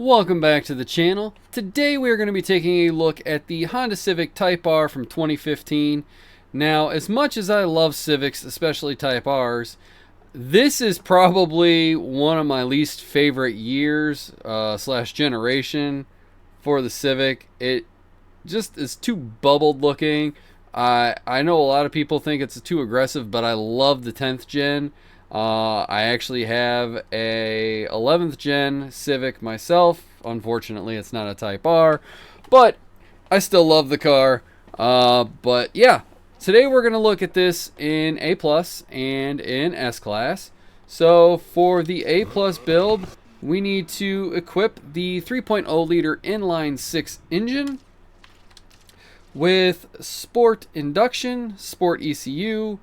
Welcome back to the channel. Today we are going to be taking a look at the Honda Civic Type R from 2015. Now, as much as I love Civics, especially Type Rs, this is probably one of my least favorite years slash generation for the Civic. It just is too bubbled looking. I know a lot of people think it's too aggressive, but I love the 10th gen. I actually have a 11th gen Civic myself. Unfortunately, it's not a Type R, but I still love the car. But yeah, today we're going to look at this in A+ and in S-Class. So for the A+ build, we need to equip the 3.0 liter inline 6 engine with Sport Induction, Sport ECU,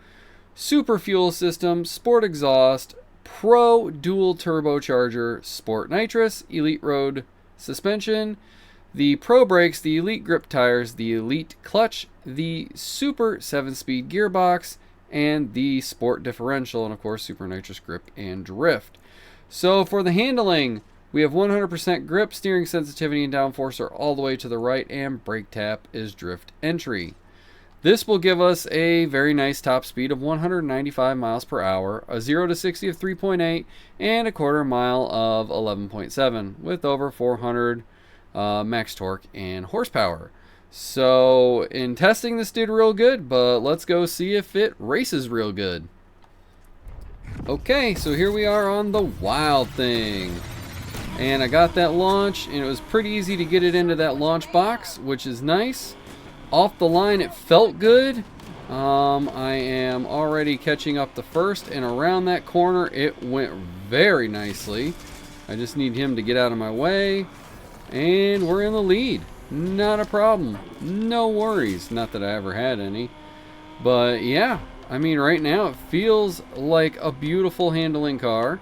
Super Fuel System, Sport Exhaust, Pro Dual Turbocharger, Sport Nitrous, Elite Road Suspension, the Pro Brakes, the Elite Grip Tires, the Elite Clutch, the Super 7-Speed Gearbox, and the Sport Differential, and of course Super Nitrous Grip and Drift. So for the handling, we have 100% grip, steering sensitivity and downforce are all the way to the right, and brake tap is drift entry. This will give us a very nice top speed of 195 miles per hour, a 0 to 60 of 3.8, and a quarter mile of 11.7 with over 400 max torque and horsepower. So in testing, this did real good, but let's go see if it races real good. Okay, so here we are on the Wild Thing. And I got that launch, and it was pretty easy to get it into that launch box, which is nice. Off the line, it felt good. I am already catching up the first, and around that corner, it went very nicely. I just need him to get out of my way, and we're in the lead. Not a problem. No worries. Not that I ever had any. But yeah, I mean, right now, it feels like a beautiful handling car.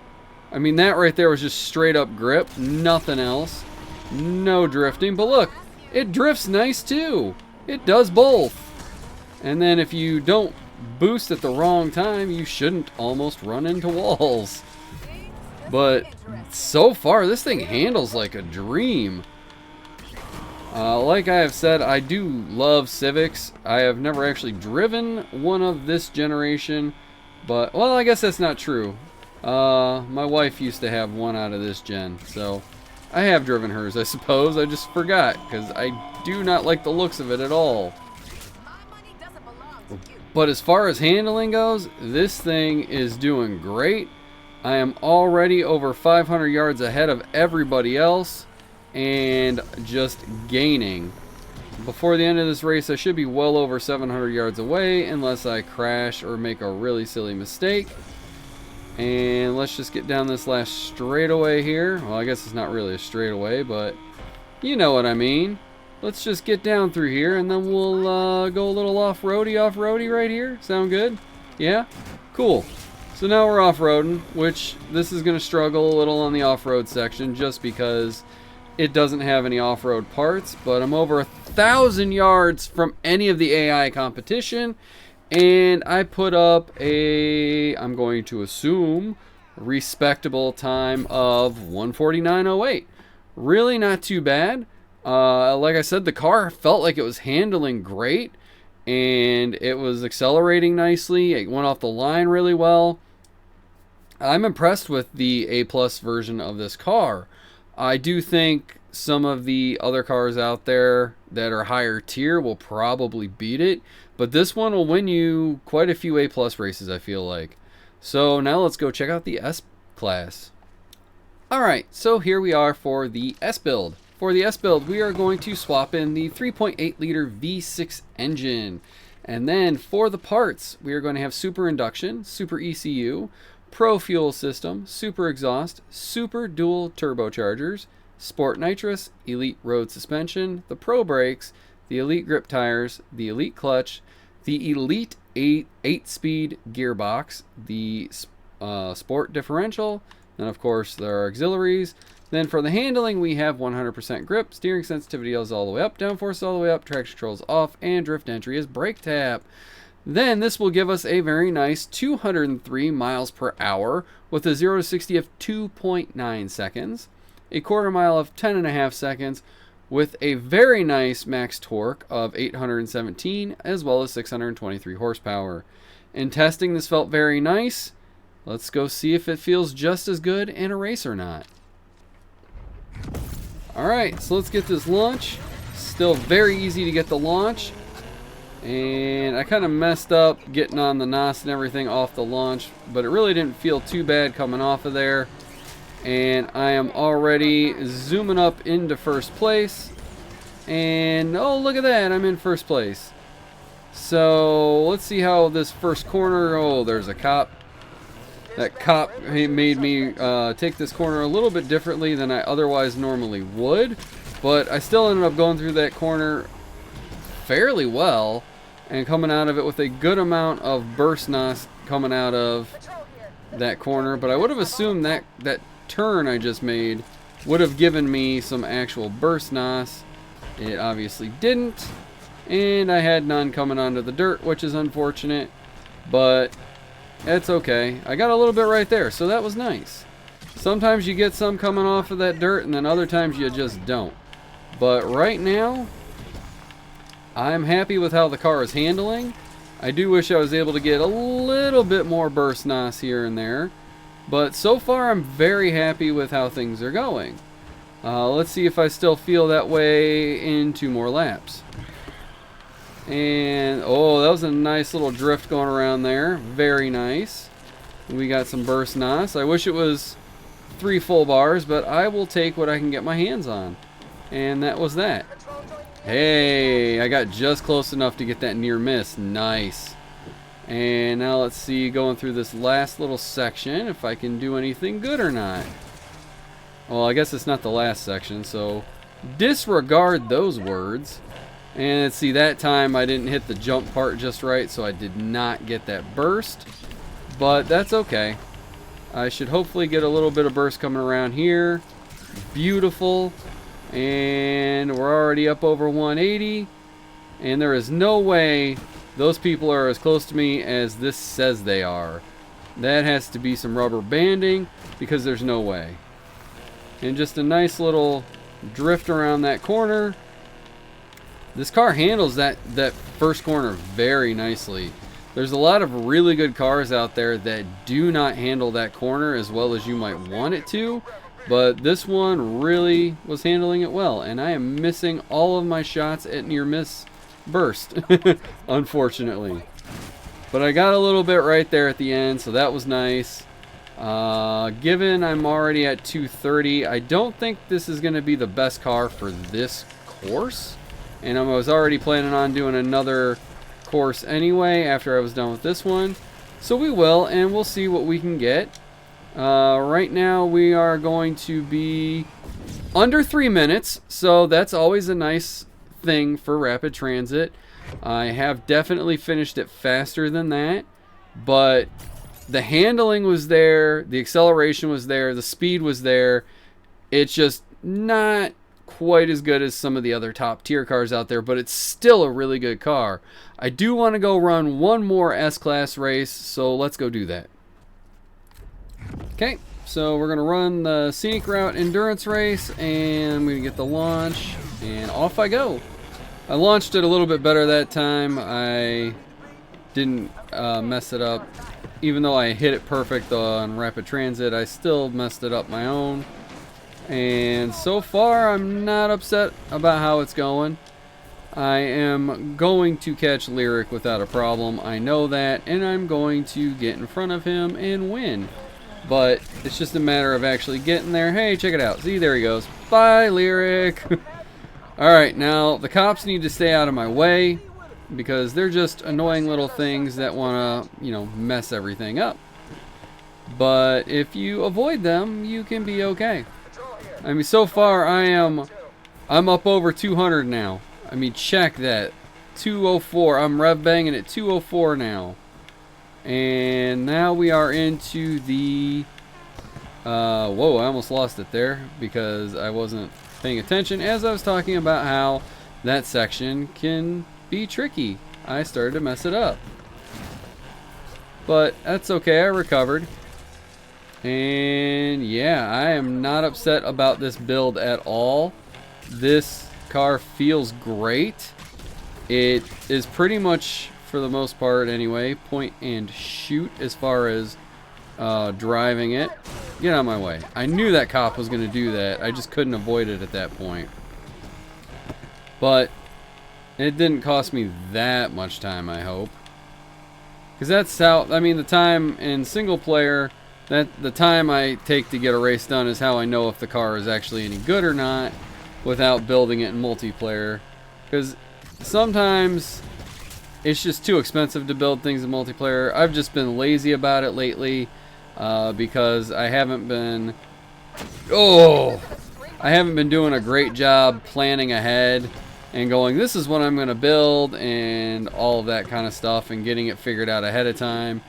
I mean, that right there was just straight up grip, nothing else. No drifting, but look, it drifts nice too. It does both. And then if you don't boost at the wrong time, you shouldn't almost run into walls. But so far, this thing handles like a dream. Like I have said, I do love Civics. I have never actually driven one of this generation, but, well, I guess that's not true. My wife used to have one out of this gen, so I have driven hers, I suppose. I just forgot, because I do not like the looks of it at all. But as far as handling goes, this thing is doing great. I am already over 500 yards ahead of everybody else, and just gaining. Before the end of this race, I should be well over 700 yards away, unless I crash or make a really silly mistake. And let's just get down this last straightaway here. Well, I guess it's not really a straightaway, but you know what I mean. Let's just get down through here, and then we'll go a little off-roady right here. Sound good? Yeah? Cool. So now we're off-roading, which this is going to struggle a little on the off-road section just because it doesn't have any off-road parts, but I'm over 1,000 yards from any of the AI competition. And I put up a, I'm going to assume, respectable time of 1:49.08. Really not too bad. Like I said, the car felt like it was handling great, and it was accelerating nicely. It went off the line really well. I'm impressed with the A+ version of this car. I do think some of the other cars out there that are higher tier will probably beat it, but this one will win you quite a few A+ races, I feel like. So now let's go check out the S-Class. Alright, so here we are for the S-Build. For the S-Build, we are going to swap in the 3.8 liter V6 engine. And then for the parts, we are going to have Super Induction, Super ECU, Pro Fuel System, Super Exhaust, Super Dual Turbochargers, Sport Nitrous, Elite Road Suspension, the Pro Brakes, the Elite Grip Tires, the Elite Clutch, the Elite 8-speed Gearbox, the Sport Differential, then of course there are auxiliaries. Then for the handling, we have 100% grip, steering sensitivity is all the way up, downforce is all the way up, traction control is off, and drift entry is brake tap. Then this will give us a very nice 203 miles per hour with a 0 to 60 of 2.9 seconds. a quarter mile of 10.5 seconds with a very nice max torque of 817 as well as 623 horsepower. In testing, this felt very nice. Let's go see if it feels just as good in a race or not. Alright, so let's get this launch. Still very easy to get the launch. And I kind of messed up getting on the NOS and everything off the launch, but it really didn't feel too bad coming off of there. And I am already zooming up into first place. And oh, look at that, I'm in first place. So let's see how this first corner, oh, there's a cop. That cop made me take this corner a little bit differently than I otherwise normally would. But I still ended up going through that corner fairly well and coming out of it with a good amount of burst NOS coming out of that corner. But I would have assumed that that turn I just made would have given me some actual burst NOS. It obviously didn't, and I had none coming onto the dirt, which is unfortunate, but it's okay. I got a little bit right there, so that was nice. Sometimes you get some coming off of that dirt, and then other times you just don't. But right now, I'm happy with how the car is handling. I do wish I was able to get a little bit more burst NOS here and there, but so far I'm very happy with how things are going. Let's see if I still feel that way in 2 more laps. And oh, that was a nice little drift going around there. Very nice. We got some burst NOS. I wish it was 3 full bars, but I will take what I can get my hands on. And that was that. Hey, I got just close enough to get that near miss. Nice. And now let's see, going through this last little section, if I can do anything good or not. Well, I guess it's not the last section, so disregard those words. And let's see, that time I didn't hit the jump part just right, so I did not get that burst. But that's okay. I should hopefully get a little bit of burst coming around here. Beautiful. And we're already up over 180. And there is no way those people are as close to me as this says they are. That has to be some rubber banding, because there's no way. And just a nice little drift around that corner. This car handles that first corner very nicely. There's a lot of really good cars out there that do not handle that corner as well as you might want it to, but this one really was handling it well, and I am missing all of my shots at near miss burst, unfortunately. But I got a little bit right there at the end, so that was nice. Given I'm already at 230, I don't think this is going to be the best car for this course. And I was already planning on doing another course anyway after I was done with this one. So we will, and we'll see what we can get. Right now we are going to be under 3 minutes, so that's always a nice thing for rapid transit. I have definitely finished it faster than that, but the handling was there, the acceleration was there, the speed was there. It's just not quite as good as some of the other top tier cars out there, but it's still a really good car. I do want to go run one more S-Class race, so let's go do that. Okay, so we're going to run the Scenic Route endurance race, and I'm going to get the launch, and off I go. I launched it a little bit better that time. I didn't mess it up. Even though I hit it perfect on rapid transit, I still messed it up my own. And so far, I'm not upset about how it's going. I am going to catch Lyric without a problem. I know that, and I'm going to get in front of him and win. But it's just a matter of actually getting there. Hey, check it out. See, there he goes. Bye, Lyric. Alright, now the cops need to stay out of my way, because they're just annoying little things that want to, you know, mess everything up. But if you avoid them, you can be okay. I mean, so far I'm up over 200 now. I mean, check that. 204. I'm rev banging at 204 now. And now we are into the whoa, I almost lost it there because I wasn't paying attention as I was talking about how that section can be tricky. I started to mess it up. But that's okay, I recovered. And yeah, I am not upset about this build at all. This car feels great. It is pretty much, for the most part anyway, point and shoot as far as driving it. Get out of my way. I knew that cop was going to do that. I just couldn't avoid it at that point. But it didn't cost me that much time, I hope. Because that's how, I mean, the time in single player, the time I take to get a race done is how I know if the car is actually any good or not without building it in multiplayer. Because sometimes it's just too expensive to build things in multiplayer. I've just been lazy about it lately because I haven't been doing a great job planning ahead and going, this is what I'm going to build and all of that kind of stuff, and getting it figured out ahead of time.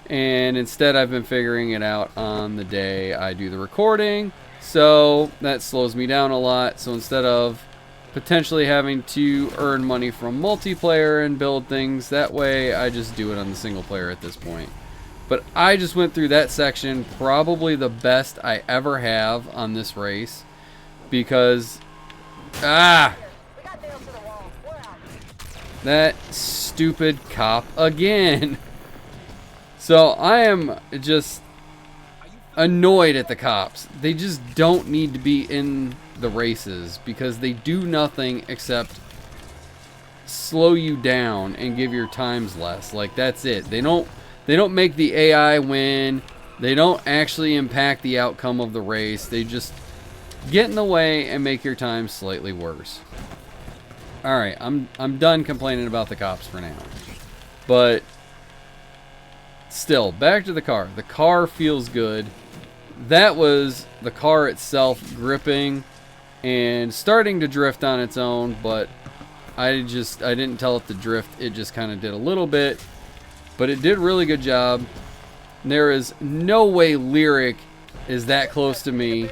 And instead I've been figuring it out on the day I do the recording, so that slows me down a lot. So instead of potentially having to earn money from multiplayer and build things that way, I just do it on the single player at this point. But I just went through that section, probably the best I ever have on this race, because that stupid cop again. So I am just annoyed at the cops. They just don't need to be in the races because they do nothing except slow you down and give your times less. Like, that's it. They don't make the AI win. They don't actually impact the outcome of the race. They just get in the way and make your time slightly worse. All right, I'm done complaining about the cops for now. But still, back to the car. The car feels good. That was the car itself gripping and starting to drift on its own, but I didn't tell it to drift. It just kind of did a little bit, but it did a really good job. There is no way Lyric is that close to me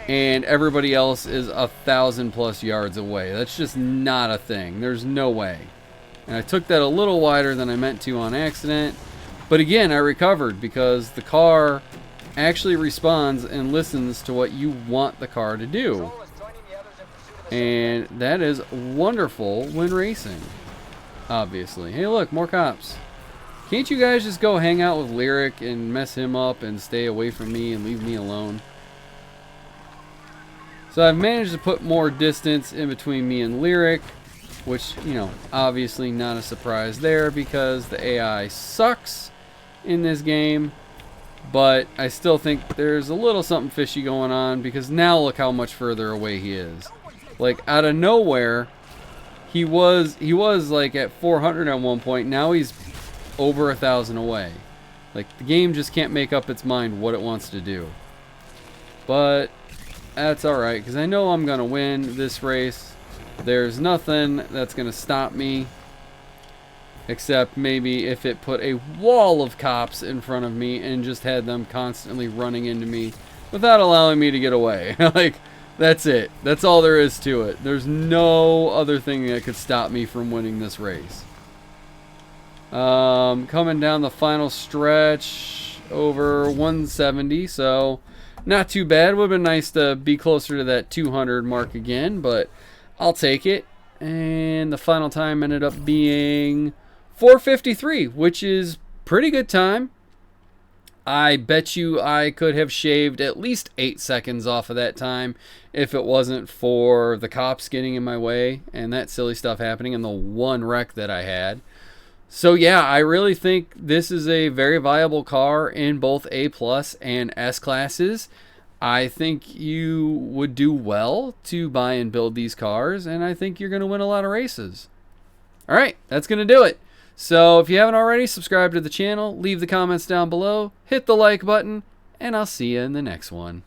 and everybody else is 1,000+ yards away. That's just not a thing. There's no way. And I took that a little wider than I meant to on accident. But again, I recovered because the car actually responds and listens to what you want the car to do. And that is wonderful when racing, obviously. Hey, look, more cops. Can't you guys just go hang out with Lyric and mess him up and stay away from me and leave me alone? So I've managed to put more distance in between me and Lyric, which, you know, obviously not a surprise there because the AI sucks in this game. But I still think there's a little something fishy going on because now look how much further away he is. Like, out of nowhere, he was like at 400 at one point. Now he's over 1,000 away. Like, the game just can't make up its mind what it wants to do. But that's alright, because I know I'm going to win this race. There's nothing that's going to stop me, except maybe if it put a wall of cops in front of me and just had them constantly running into me without allowing me to get away. Like, that's it. That's all there is to it. There's no other thing that could stop me from winning this race. Coming down the final stretch over 170, so not too bad. Would have been nice to be closer to that 200 mark again, but I'll take it. And the final time ended up being 4:53, which is pretty good time. I bet you I could have shaved at least 8 seconds off of that time if it wasn't for the cops getting in my way and that silly stuff happening and the one wreck that I had. So yeah, I really think this is a very viable car in both A+ and S classes. I think you would do well to buy and build these cars, and I think you're going to win a lot of races. All right, that's going to do it. So if you haven't already, subscribe to the channel, leave the comments down below, hit the like button, and I'll see you in the next one.